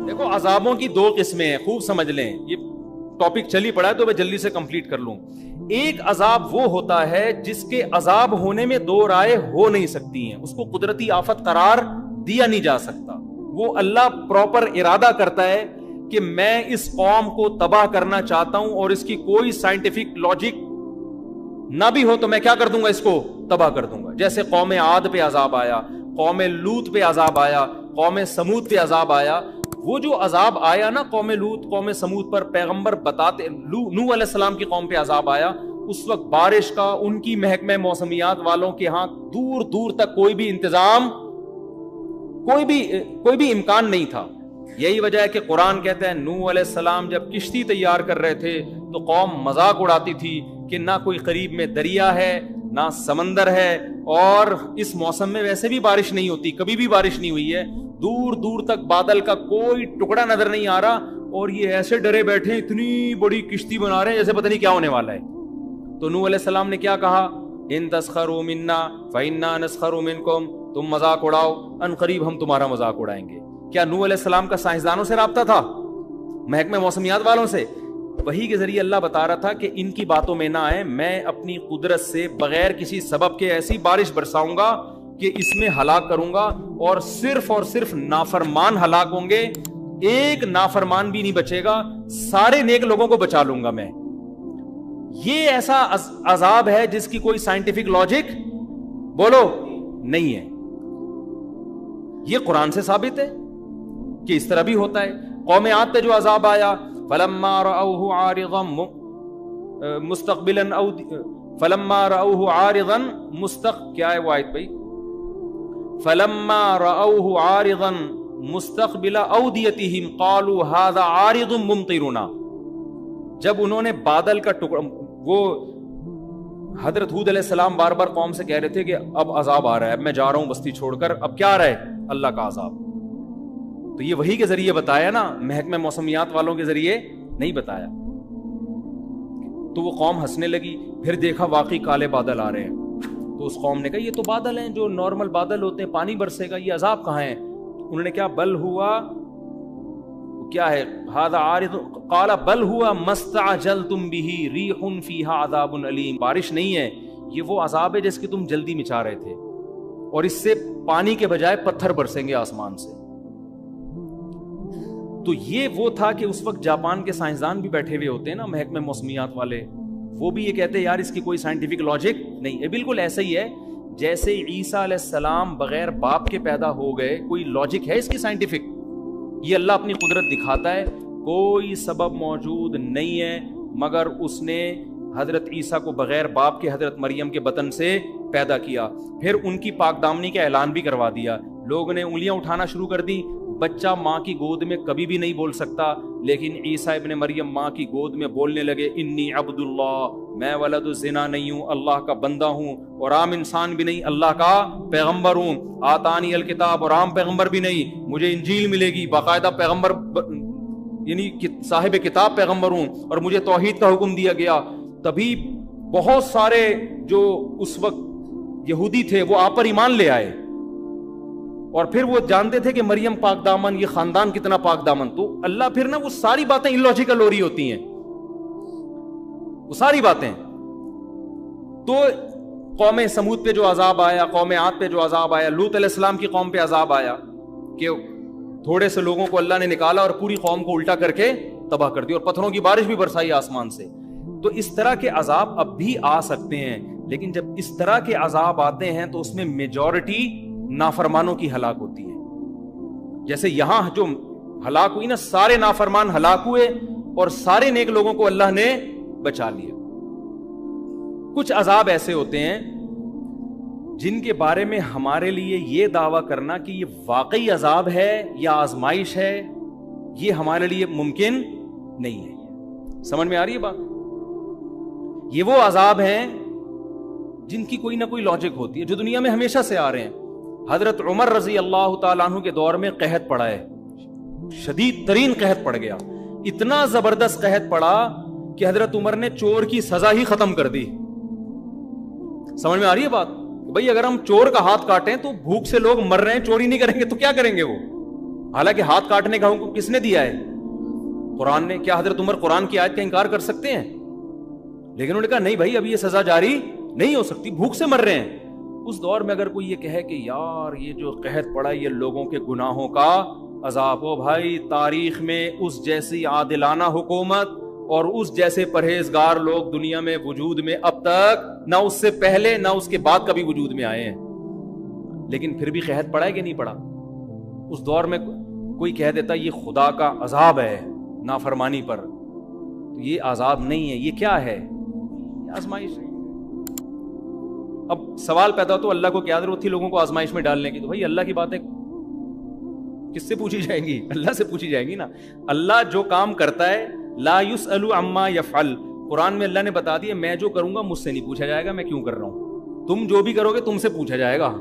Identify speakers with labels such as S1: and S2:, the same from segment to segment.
S1: دیکھو عذابوں کی دو قسمیں ہیں، خوب سمجھ لیں، یہ ٹاپک چلی پڑا ہے تو میں جلدی سے کمپلیٹ کر لوں. ایک عذاب وہ ہوتا ہے جس کے عذاب ہونے میں دو رائے ہو نہیں سکتی ہیں، اس کو قدرتی آفت قرار دیا نہیں جا سکتا. وہ اللہ پراپر ارادہ کرتا ہے کہ میں اس قوم کو تباہ کرنا چاہتا ہوں اور اس کی کوئی سائنٹیفک لاجک نہ بھی ہو تو میں کیا کر دوں گا، اس کو تباہ کر دوں گا. جیسے قوم عاد پہ عذاب آیا، قوم لوط پہ عذاب آیا، قوم سمود پہ عذاب آیا. وہ جو عذاب آیا نا قوم لوط قوم سمود پر، پیغمبر بتاتے، نوح علیہ السلام کی قوم پہ عذاب آیا، اس وقت بارش کا ان کی محکمہ موسمیات والوں کے ہاں دور دور تک کوئی بھی انتظام، کوئی بھی امکان نہیں تھا. یہی وجہ ہے کہ قرآن کہتا ہے نوح علیہ السلام جب کشتی تیار کر رہے تھے تو قوم مذاق اڑاتی تھی کہ نہ کوئی قریب میں دریا ہے نہ سمندر ہے، اور اس موسم میں ویسے بھی بارش نہیں ہوتی، کبھی بھی بارش نہیں ہوئی ہے، دور دور تک بادل کا کوئی ٹکڑا نظر نہیں آ رہا، اور یہ ایسے ڈرے بیٹھے اتنی بڑی کشتی بنا رہے ہیں جیسے پتہ نہیں کیا ہونے والا ہے. تو نوح علیہ السلام نے کیا کہا، ان تسخروا منا فإنا نسخر منکم، تم مذاق اڑاؤ ان قریب ہم تمہارا مذاق اڑائیں گے. کیا نوح علیہ السلام کا سائنسدانوں سے رابطہ تھا، محکمہ موسمیات والوں سے؟ وحی کے ذریعے اللہ بتا رہا تھا کہ ان کی باتوں میں نہ آئے، میں اپنی قدرت سے بغیر کسی سبب کے ایسی بارش برساؤں گا کہ اس میں ہلاک کروں گا، اور صرف نافرمان ہلاک ہوں گے، ایک نافرمان بھی نہیں بچے گا، سارے نیک لوگوں کو بچا لوں گا میں. یہ ایسا عذاب ہے جس کی کوئی سائنٹیفک لاجک بولو نہیں ہے. یہ قرآن سے ثابت ہے کہ اس طرح بھی ہوتا ہے. قوم عاد پہ جو عذاب آیا، فلما رأوه عارضا مستقبلا فلما رأوه عارضا کیا ہے وہ آیت بھائی، فلما رأوه عارضا مستقبل اودیتهم قالوا هذا عارض ممطرنا. جب انہوں نے بادل کا ٹکڑا، وہ حضرت ہود علیہ السلام بار بار قوم سے کہہ رہے تھے کہ اب عذاب آ رہا ہے، اب میں جا رہا ہوں بستی چھوڑ کر، اب کیا آ رہا ہے، اللہ کا عذاب. تو یہ وحی کے ذریعے بتایا نا، محکمہ موسمیات والوں کے ذریعے نہیں بتایا. تو وہ قوم ہنسنے لگی، پھر دیکھا واقعی کالے بادل آ رہے ہیں، تو اس قوم نے کہا یہ تو بادل ہیں جو نارمل بادل ہوتے ہیں، پانی برسے گا، یہ عذاب کہاں ہے؟ انہوں نے کیا، بل ہوا کیا ہے، ھذا عارض قال بل ہوا ما استعجلتم به ریح فیہا عذاب علیم. بارش نہیں ہے، یہ وہ عذاب ہے جس کی تم جلدی مچا رہے تھے، اور اس سے پانی کے بجائے پتھر برسیں گے آسمان سے. تو یہ وہ تھا کہ اس وقت جاپان کے سائنسدان بھی بیٹھے ہوئے ہوتے ہیں نا، محکمہ موسمیات والے، وہ بھی یہ کہتے ہیں یار اس کی کوئی سائنٹیفک لاجک نہیں ہے. بالکل ایسا ہی ہے جیسے عیسیٰ علیہ السلام بغیر باپ کے پیدا ہو گئے، کوئی لاجک ہے اس کی سائنٹیفک؟ یہ اللہ اپنی قدرت دکھاتا ہے، کوئی سبب موجود نہیں ہے مگر اس نے حضرت عیسیٰ کو بغیر باپ کے حضرت مریم کے بطن سے پیدا کیا. پھر ان کی پاک دامنی کا اعلان بھی کروا دیا، لوگوں نے انگلیاں اٹھانا شروع کر دی. بچہ ماں کی گود میں کبھی بھی نہیں بول سکتا، لیکن عیسیٰ ابن مریم ماں کی گود میں بولنے لگے، انی عبد اللہ، میں ولد الزنا نہیں ہوں، اللہ کا بندہ ہوں، اور عام انسان بھی نہیں، اللہ کا پیغمبر ہوں. آتانی الکتاب، اور عام پیغمبر بھی نہیں، مجھے انجیل ملے گی، باقاعدہ پیغمبر یعنی صاحب کتاب پیغمبر ہوں، اور مجھے توحید کا حکم دیا گیا. تبھی بہت سارے جو اس وقت یہودی تھے وہ آپ پر ایمان لے آئے، اور پھر وہ جانتے تھے کہ مریم پاک دامن، یہ خاندان کتنا پاک دامن. تو اللہ پھر نا وہ ساری باتیں الوجیکل ہو رہی ہوتی ہیں، وہ ساری باتیں. تو قوم سمود پہ جو عذاب آیا، قوم عاد پہ جو عذاب آیا، لوط علیہ السلام کی قوم پہ عذاب آیا کہ تھوڑے سے لوگوں کو اللہ نے نکالا اور پوری قوم کو الٹا کر کے تباہ کر دی، اور پتھروں کی بارش بھی برسائی آسمان سے. تو اس طرح کے عذاب اب بھی آ سکتے ہیں، لیکن جب اس طرح کے عذاب آتے ہیں تو اس میں میجورٹی نافرمانوں کی ہلاک ہوتی ہے. جیسے یہاں جو ہلاک ہوئی نا، سارے نافرمان ہلاک ہوئے اور سارے نیک لوگوں کو اللہ نے بچا لیا. کچھ عذاب ایسے ہوتے ہیں جن کے بارے میں ہمارے لیے یہ دعویٰ کرنا کہ یہ واقعی عذاب ہے یا آزمائش ہے، یہ ہمارے لیے ممکن نہیں ہے. سمجھ میں آ رہی ہے بات؟ یہ وہ عذاب ہیں جن کی کوئی نہ کوئی لاجک ہوتی ہے، جو دنیا میں ہمیشہ سے آ رہے ہیں. حضرت عمر رضی اللہ تعالیٰ عنہ کے دور میں قحط پڑا ہے، شدید ترین قحط پڑ گیا، اتنا زبردست قحط پڑا کہ حضرت عمر نے چور کی سزا ہی ختم کر دی. سمجھ میں آ رہی ہے بات؟ بھئی اگر ہم چور کا ہاتھ کاٹیں تو بھوک سے لوگ مر رہے ہیں، چوری نہیں کریں گے تو کیا کریں گے وہ؟ حالانکہ ہاتھ کاٹنے کا حکم کس نے دیا ہے؟ قرآن نے. کیا حضرت عمر قرآن کی آیت کا انکار کر سکتے ہیں؟ لیکن انہوں نے کہا نہیں بھائی اب یہ سزا جاری نہیں ہو سکتی, بھوک سے مر رہے ہیں. اس دور میں اگر کوئی یہ کہے کہ یار یہ جو قحط پڑا یہ لوگوں کے گناہوں کا عذاب ہو, بھائی تاریخ میں اس جیسی عادلانہ حکومت اور اس جیسے پرہیزگار لوگ دنیا میں وجود میں اب تک نہ اس سے پہلے نہ اس کے بعد کبھی وجود میں آئے ہیں. لیکن پھر بھی قحط پڑا ہے کہ نہیں پڑا؟ اس دور میں کوئی کہہ دیتا یہ خدا کا عذاب ہے نافرمانی پر, تو یہ عذاب نہیں ہے, یہ کیا ہے؟ یہ آزمائش ہے. اب سوال پیدا ہو تو اللہ کو کیا ضرورت تھی لوگوں کو آزمائش میں ڈالنے کی؟ تو بھائی اللہ کی باتیں کس سے پوچھی جائیں گی؟ اللہ سے پوچھی جائیں گی نا. اللہ جو کام کرتا ہے لا یسأل عما یفعل, قرآن میں اللہ نے بتا دیا میں جو کروں گا مجھ سے نہیں پوچھا جائے گا میں کیوں کر رہا ہوں, تم جو بھی کرو گے تم سے پوچھا جائے گا.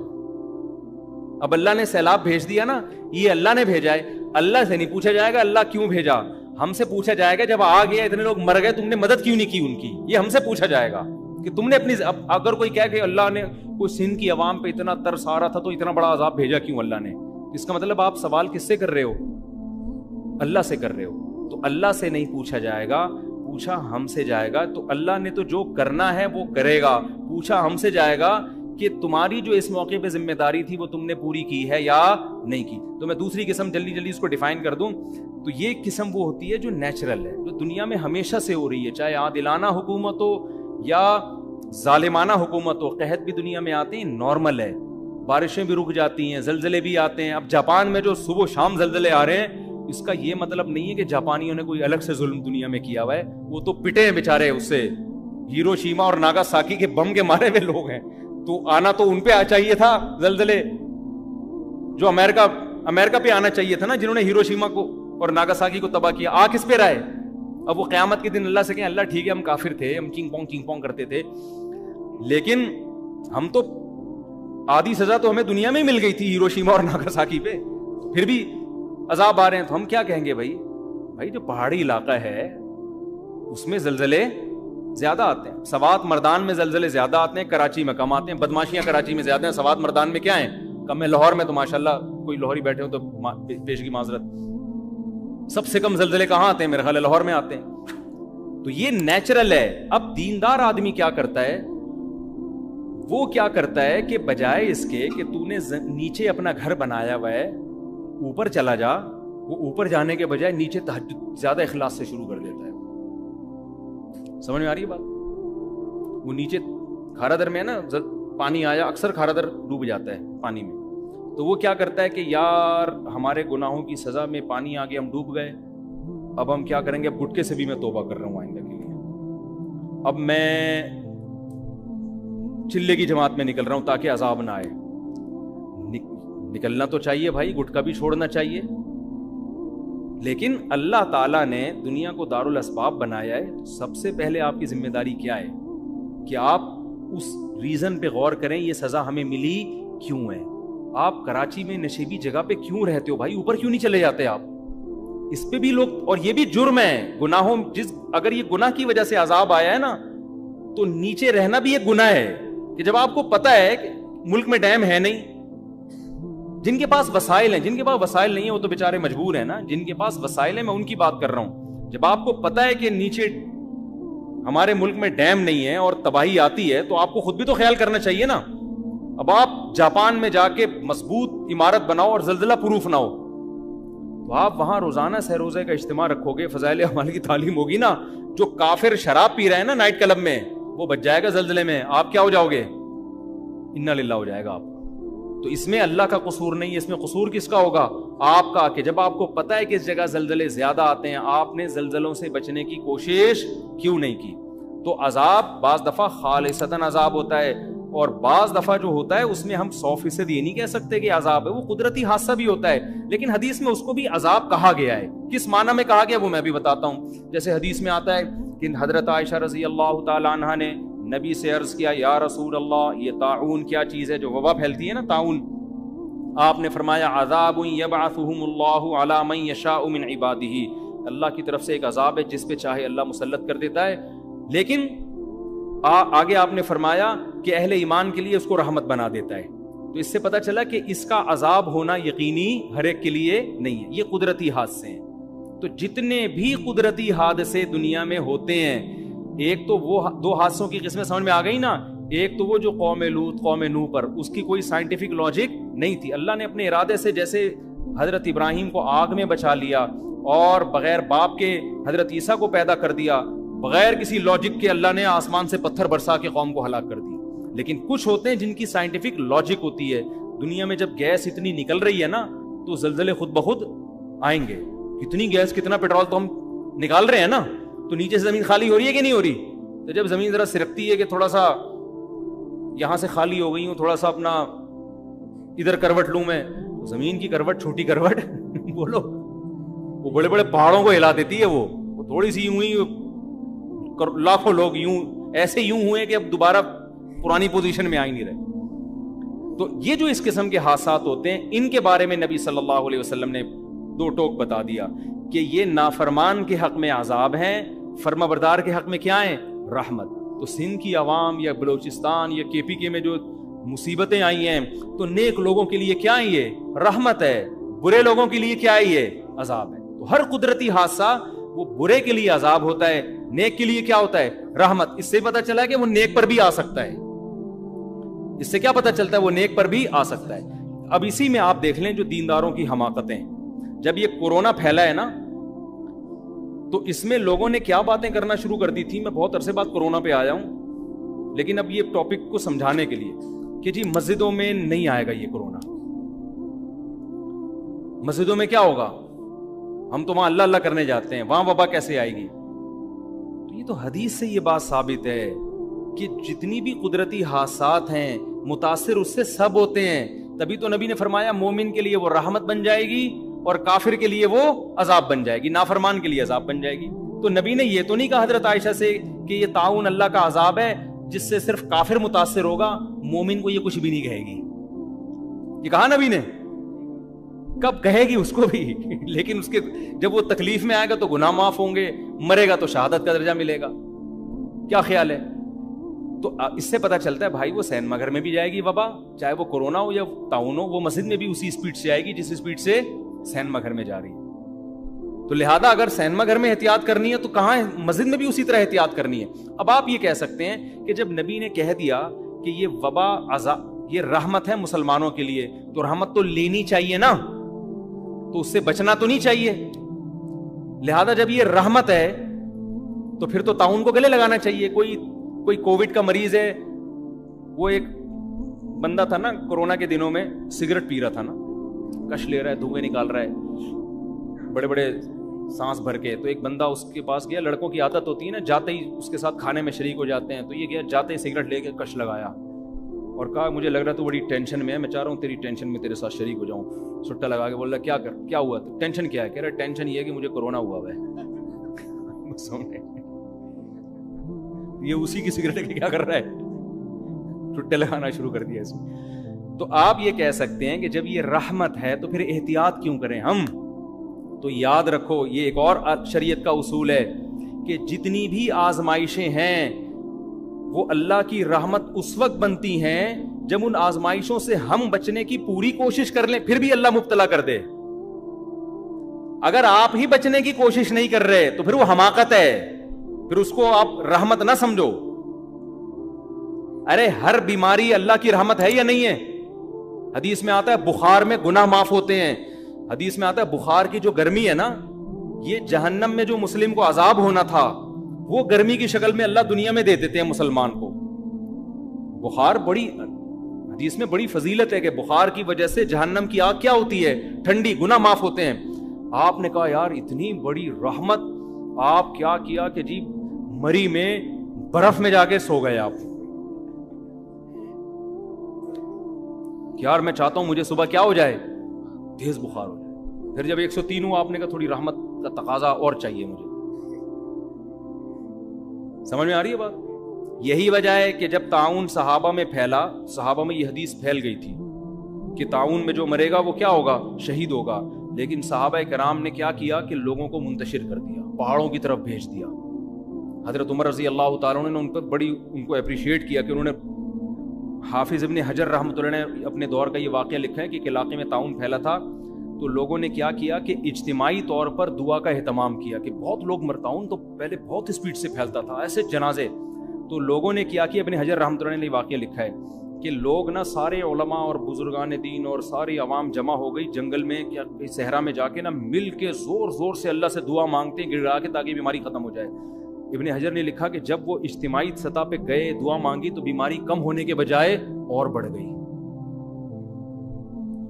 S1: اب اللہ نے سیلاب بھیج دیا نا, یہ اللہ نے بھیجا ہے, اللہ سے نہیں پوچھا جائے گا اللہ کیوں بھیجا. ہم سے پوچھا جائے گا جب آ گیا اتنے لوگ مر گئے تم نے مدد کیوں نہیں کی ان کی, یہ ہم سے پوچھا جائے گا کہ تم نے اپنی. اگر کوئی کہے کہ اللہ نے کوئی سندھ کی عوام پہ اتنا ترس آ رہا تھا تو اتنا بڑا عذاب بھیجا کیوں اللہ نے, اس کا مطلب آپ سوال کس سے کر رہے ہو؟ اللہ سے کر رہے ہو. تو اللہ سے نہیں پوچھا جائے گا, پوچھا ہم سے جائے گا. تو اللہ نے تو جو کرنا ہے وہ کرے گا, پوچھا ہم سے جائے گا کہ تمہاری جو اس موقع پہ ذمہ داری تھی وہ تم نے پوری کی ہے یا نہیں کی. تو میں دوسری قسم جلدی اس کو ڈیفائن کر دوں تو یہ قسم وہ ہوتی ہے جو نیچرل ہے, جو دنیا میں ہمیشہ سے ہو رہی ہے, چاہے عادلانہ حکومت ہو یا ظالمانہ حکومت ہو. قحط بھی دنیا میں آتے ہیں, نارمل ہے, بارشیں بھی رک جاتی ہیں, زلزلے بھی آتے ہیں. اب جاپان میں جو صبح شام زلزلے آ رہے ہیں اس کا یہ مطلب نہیں ہے کہ جاپانیوں نے کوئی الگ سے ظلم دنیا میں کیا ہوا ہے, وہ تو پٹے ہیں بیچارے اس سے, ہیروشیما اور ناگاساکی کے بم کے مارے ہوئے لوگ ہیں. تو آنا تو ان پہ چاہیے تھا زلزلے, جو امریکہ پہ آنا چاہیے تھا نا, جنہوں نے ہیروشیما کو اور ناگاساکی کو تباہ کیا. آ کس پہ رہے؟ اب وہ قیامت کے دن اللہ سے کہیں اللہ ٹھیک ہے ہم کافر تھے, ہم چینگ پونگ کرتے تھے, لیکن ہم تو آدھی سزا تو ہمیں دنیا میں مل گئی تھی ہیروشیما اور ناگاساکی پہ, پھر بھی عذاب آ رہے ہیں. تو ہم کیا کہیں گے بھائی جو پہاڑی علاقہ ہے اس میں زلزلے زیادہ آتے ہیں, سوات مردان میں زلزلے زیادہ آتے ہیں, کراچی میں کم آتے ہیں. بدماشیاں کراچی میں زیادہ ہیں, سوات مردان میں کیا ہیں کم ہے. لاہور میں تو ماشاءاللہ کوئی لاہوری بیٹھے ہو تو پیشگی معذرت, سب سے کم زلزلے کہاں آتے ہیں؟ میرے خیال ہے لاہور میں آتے ہیں. تو یہ نیچرل ہے. اب دیندار آدمی کیا کرتا ہے, وہ کیا کرتا ہے کہ بجائے اس کے کہ تو نے نیچے اپنا گھر بنایا ہوا ہے اوپر چلا جا, وہ اوپر جانے کے بجائے نیچے تہجد زیادہ اخلاص سے شروع کر دیتا ہے. سمجھ میں آ رہی ہے بات؟ وہ نیچے کھارا در میں ہے نا, پانی آیا اکثر کھارا در ڈوب جاتا ہے پانی میں, تو وہ کیا کرتا ہے کہ یار ہمارے گناہوں کی سزا میں پانی آ گیا, ہم ڈوب گئے, اب ہم کیا کریں گے, اب گٹکے سے بھی میں توبہ کر رہا ہوں آئندہ کے لیے, اب میں چلے کی جماعت میں نکل رہا ہوں تاکہ عذاب نہ آئے. نکلنا تو چاہیے بھائی, گٹکا بھی چھوڑنا چاہیے, لیکن اللہ تعالیٰ نے دنیا کو دارالاسباب بنایا ہے. تو سب سے پہلے آپ کی ذمہ داری کیا ہے کہ آپ اس ریزن پہ غور کریں یہ سزا ہمیں ملی کیوں ہے. آپ کراچی میں نشیبی جگہ پہ کیوں رہتے ہو بھائی, اوپر کیوں نہیں چلے جاتے آپ؟ اس پہ بھی لوگ, اور یہ بھی جرم ہے گناہوں, اگر یہ گناہ کی وجہ سے عذاب آیا ہے نا تو نیچے رہنا بھی ایک گناہ ہے. کہ جب آپ کو پتا ہے کہ ملک میں ڈیم ہے نہیں, جن کے پاس وسائل ہیں, جن کے پاس وسائل نہیں ہیں وہ تو بیچارے مجبور ہیں نا, جن کے پاس وسائل ہیں میں ان کی بات کر رہا ہوں. جب آپ کو پتا ہے کہ نیچے ہمارے ملک میں ڈیم نہیں ہے اور تباہی آتی ہے تو آپ کو خود بھی تو خیال کرنا چاہیے نا. اب آپ جاپان میں جا کے مضبوط عمارت بناؤ اور زلزلہ پروف نہ ہو, تو آپ وہاں روزانہ سہ روزے کا اجتماع رکھو گے, فضائل اعمال کی تعلیم ہوگی نا. جو کافر شراب پی رہے ہیں نا نائٹ کلب میں, وہ بچ جائے گا زلزلے میں, آپ کیا ہو جاؤ گے, انا للہ ہو جائے گا آپ. تو اس میں اللہ کا قصور نہیں ہے, اس میں قصور کس کا ہوگا, آپ کا, کہ جب آپ کو پتا ہے کہ اس جگہ زلزلے زیادہ آتے ہیں آپ نے زلزلوں سے بچنے کی کوشش کیوں نہیں کی. تو عذاب بعض دفعہ خالصتاً عذاب ہوتا ہے, اور بعض دفعہ جو ہوتا ہے اس میں ہم 100% یہ نہیں کہہ سکتے کہ عذاب ہے, وہ قدرتی حادثہ بھی ہوتا ہے, لیکن حدیث میں اس کو بھی عذاب کہا گیا ہے. کس معنی میں کہا گیا وہ میں بھی بتاتا ہوں. جیسے حدیث میں آتا ہے کہ حضرت عائشہ رضی اللہ تعالیٰ عنہا نے نبی سے عرض کیا, یا رسول اللہ یہ طاعون کیا چیز ہے جو وبا پھیلتی ہے نا, طاعون. آپ نے فرمایا عذاب یبعثہم اللہ علی من یشاء من عبادہ, اللہ کی طرف سے ایک عذاب ہے جس پہ چاہے اللہ مسلط کر دیتا ہے, لیکن آگے آپ نے فرمایا کہ اہل ایمان کے لیے اس کو رحمت بنا دیتا ہے. تو اس سے پتہ چلا کہ اس کا عذاب ہونا یقینی ہر ایک کے لیے نہیں ہے، یہ قدرتی حادثے ہیں۔ تو جتنے بھی قدرتی حادثے دنیا میں ہوتے ہیں، ایک تو وہ دو حادثوں کی قسمیں سمجھ میں آ گئی نا، ایک تو وہ جو قوم لوط قوم نوح پر، اس کی کوئی سائنٹیفک لاجک نہیں تھی، اللہ نے اپنے ارادے سے جیسے حضرت ابراہیم کو آگ میں بچا لیا اور بغیر باپ کے حضرت عیسیٰ کو پیدا کر دیا، بغیر کسی لاجک کے اللہ نے آسمان سے پتھر برسا کے قوم کو ہلاک کر دی۔ لیکن کچھ ہوتے ہیں جن کی سائنٹیفک لاجک ہوتی ہے۔ دنیا میں جب گیس اتنی نکل رہی ہے نا تو زلزلے خود بخود آئیں گے۔ کتنی گیس کتنا پیٹرول تو ہم نکال رہے ہیں نا، تو نیچے سے زمین خالی ہو رہی ہے کہ نہیں ہو رہی؟ تو جب زمین ذرا سرکتی ہے کہ تھوڑا سا یہاں سے خالی ہو گئی ہوں، تھوڑا سا اپنا ادھر کروٹ لوں میں، تو زمین کی کروٹ چھوٹی کروٹ بولو وہ بڑے بڑے پہاڑوں کو ہلا دیتی ہے، وہ تھوڑی سی یوں ہی لاکھوں لوگ یوں ایسے یوں ہوئے کہ اب دوبارہ پرانی پوزیشن میں آ ہی نہیں رہے۔ تو یہ جو اس قسم کے حادثات ہوتے ہیں، ان کے بارے میں نبی صلی اللہ علیہ وسلم نے دو ٹوک بتا دیا کہ یہ نافرمان کے حق میں عذاب ہیں، فرما بردار کے حق میں کیا ہیں؟ رحمت۔ تو سندھ کی عوام یا بلوچستان یا کے پی کے میں جو مصیبتیں آئی ہیں، تو نیک لوگوں کے لیے کیا ہے؟ یہ رحمت ہے، برے لوگوں کے لیے کیا ہے؟ یہ عذاب ہے۔ تو ہر قدرتی حادثہ وہ برے کے لیے عذاب ہوتا ہے، نیک کے لیے کیا ہوتا ہے؟ رحمت۔ اس سے پتہ چلا کہ وہ نیک پر بھی آ سکتا ہے، اس سے کیا پتہ چلتا ہے؟ وہ نیک پر بھی آ سکتا ہے۔ اب اسی میں آپ دیکھ لیں جو دینداروں کی حماقتیں، جب یہ کورونا پھیلا ہے نا تو اس میں لوگوں نے کیا باتیں کرنا شروع کر دی تھی۔ میں بہت عرصے بعد کورونا پہ آیا ہوں، لیکن اب یہ ٹاپک کو سمجھانے کے لیے کہ جی مسجدوں میں نہیں آئے گا یہ کورونا، مسجدوں میں کیا ہوگا؟ ہم تو وہاں اللہ اللہ کرنے جاتے ہیں، وہاں وبا کیسے آئے گی؟ تو یہ تو حدیث سے یہ بات ثابت ہے کہ جتنی بھی قدرتی حادثات ہیں متاثر اس سے سب ہوتے ہیں۔ تبھی تو نبی نے فرمایا مومن کے لیے وہ رحمت بن جائے گی اور کافر کے لیے وہ عذاب بن جائے گی، نافرمان کے لیے عذاب بن جائے گی۔ تو نبی نے یہ تو نہیں کہا حضرت عائشہ سے کہ یہ طاعون اللہ کا عذاب ہے جس سے صرف کافر متاثر ہوگا، مومن کو یہ کچھ بھی نہیں کہے گی۔ یہ کہا نبی نے؟ کب کہے گی اس کو بھی، لیکن اس کے جب وہ تکلیف میں آئے گا تو گناہ معاف ہوں گے، مرے گا تو شہادت کا درجہ ملے گا۔ کیا خیال ہے؟ تو اس سے پتہ چلتا ہے بھائی وہ سینما گھر میں بھی جائے گی وبا، چاہے وہ کورونا ہو یا طاعون ہو، وہ مسجد میں بھی اسی اسپیڈ سے آئے گی جس اسپیڈ سے سینما گھر میں جا رہی ہے۔ تو لہذا اگر سینما گھر میں احتیاط کرنی ہے تو کہاں ہے؟ مسجد میں بھی اسی طرح احتیاط کرنی ہے۔ اب آپ یہ کہہ سکتے ہیں کہ جب نبی نے کہہ دیا کہ یہ وبا یہ رحمت ہے مسلمانوں کے لیے، تو رحمت تو لینی چاہیے نا، تو اس سے بچنا تو نہیں چاہیے۔ لہذا جب یہ رحمت ہے تو پھر تو طاعون کو گلے لگانا چاہیے۔ کوئی کووڈ کا مریض ہے، وہ ایک بندہ تھا نا کورونا کے دنوں میں، سگریٹ پی رہا تھا نا، کش لے رہا ہے، دھوئیں نکال رہا ہے بڑے بڑے سانس بھر کے، تو ایک بندہ اس کے پاس گیا، لڑکوں کی عادت ہوتی ہے نا جاتے ہی اس کے ساتھ کھانے میں شریک ہو جاتے ہیں، تو یہ گیا جاتے ہی سگریٹ لے کے کش لگایا اور کہا مجھے لگ رہا ہے تو بڑی ٹینشن میں ہے، میں چاہ رہا ہوں تیری ٹینشن میں تیرے ساتھ شریک ہو جاؤں۔ سٹا لگا کے بول رہا کیا ہوا؟ ٹینشن کیا ہے؟ کہہ رہا ٹینشن یہ ہے کہ مجھے کورونا ہوا ہوا ہے۔ یہ اسی کی سگریٹ کے کیا کر رہا ہے؟ ٹھٹے لگانا شروع کر دیا اس میں۔ تو آپ یہ کہہ سکتے ہیں کہ جب یہ رحمت ہے تو پھر احتیاط کیوں کریں ہم؟ تو یاد رکھو یہ ایک اور شریعت کا اصول ہے کہ جتنی بھی آزمائشیں ہیں وہ اللہ کی رحمت اس وقت بنتی ہیں جب ان آزمائشوں سے ہم بچنے کی پوری کوشش کر لیں، پھر بھی اللہ مبتلا کر دے۔ اگر آپ ہی بچنے کی کوشش نہیں کر رہے تو پھر وہ حماقت ہے، پھر اس کو آپ رحمت نہ سمجھو۔ ارے ہر بیماری اللہ کی رحمت ہے یا نہیں ہے؟ حدیث میں آتا ہے بخار میں گناہ معاف ہوتے ہیں، حدیث میں آتا ہے بخار کی جو گرمی ہے نا، یہ جہنم میں جو مسلم کو عذاب ہونا تھا وہ گرمی کی شکل میں اللہ دنیا میں دے دیتے ہیں مسلمان کو۔ بخار بڑی حدیث میں بڑی فضیلت ہے کہ بخار کی وجہ سے جہنم کی آگ کیا ہوتی ہے؟ ٹھنڈی، گناہ معاف ہوتے ہیں۔ آپ نے کہا یار اتنی بڑی رحمت، آپ کیا کیا کہ جی مری میں برف میں جا کے سو گئے آپ۔ یار میں چاہتا ہوں مجھے صبح کیا ہو جائے؟ تیز بخار ہو جائے۔ پھر جب 103 ہوا آپ نے کہا تھوڑی رحمت کا تقاضا اور چاہیے مجھے۔ سمجھ میں آ رہی ہے بات؟ یہی وجہ ہے کہ جب طاعون صحابہ میں پھیلا، صحابہ میں یہ حدیث پھیل گئی تھی کہ طاعون میں جو مرے گا وہ کیا ہوگا؟ شہید ہوگا۔ لیکن صحابہ کرام نے کیا کیا کہ لوگوں کو منتشر کر دیا، پہاڑوں کی طرف بھیج دیا۔ حضرت عمر رضی اللہ تعالیٰ نے ان پر بڑی ان کو اپریشیٹ کیا کہ انہوں نے حافظ ابن حجر رحمۃ اللہ نے اپنے دور کا یہ واقعہ لکھا ہے کہ ایک علاقے میں طاعون پھیلا تھا، تو لوگوں نے کیا کیا کہ اجتماعی طور پر دعا کا اہتمام کیا کہ بہت لوگ طاعون تو پہلے بہت اسپیڈ سے پھیلتا تھا، ایسے جنازے. تو لوگوں نے کیا کہ ابن حجر رحمۃ اللہ نے یہ واقعہ لکھا ہے کہ لوگ نا سارے علماء اور بزرگان دین اور ساری عوام جمع ہو گئی جنگل میں یا صحرا میں جا کے نا مل کے زور زور سے اللہ سے دعا مانگتے ہیں گڑگڑا کے تاکہ بیماری ختم ہو جائے. ابن حجر نے لکھا کہ جب وہ اجتماعی سطح پہ گئے دعا مانگی تو بیماری کم ہونے کے بجائے اور بڑھ گئی.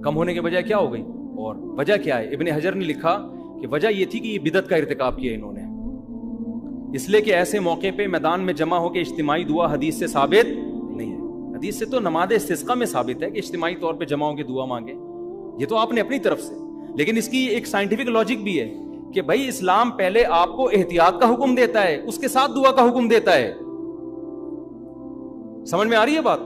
S1: کم ہونے کے بجائے کیا ہو گئی؟ اور وجہ کیا ہے؟ ابن حجر نے لکھا کہ وجہ یہ تھی کہ یہ بدعت کا ارتکاب کیا انہوں نے، اس لیے کہ ایسے موقع پہ میدان میں جمع ہو کے اجتماعی دعا حدیث سے ثابت نہیں ہے. حدیث سے تو نماز استسقاء میں ثابت ہے کہ اجتماعی طور پہ جمع ہو کے دعا مانگے، یہ تو آپ نے اپنی طرف سے، لیکن اس کی ایک سائنٹیفک لاجک بھی ہے کہ بھائی اسلام پہلے آپ کو احتیاط کا حکم دیتا ہے، اس کے ساتھ دعا کا حکم دیتا ہے. سمجھ میں آ رہی ہے بات؟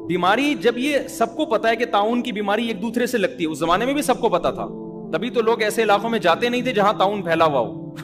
S1: بیماری جب یہ سب کو پتا ہے کہ طاعون کی بیماری ایک دوسرے سے لگتی ہے، اس زمانے میں بھی سب کو پتا تھا، تبھی تو لوگ ایسے علاقوں میں جاتے نہیں تھے جہاں طاعون پھیلا ہوا ہو.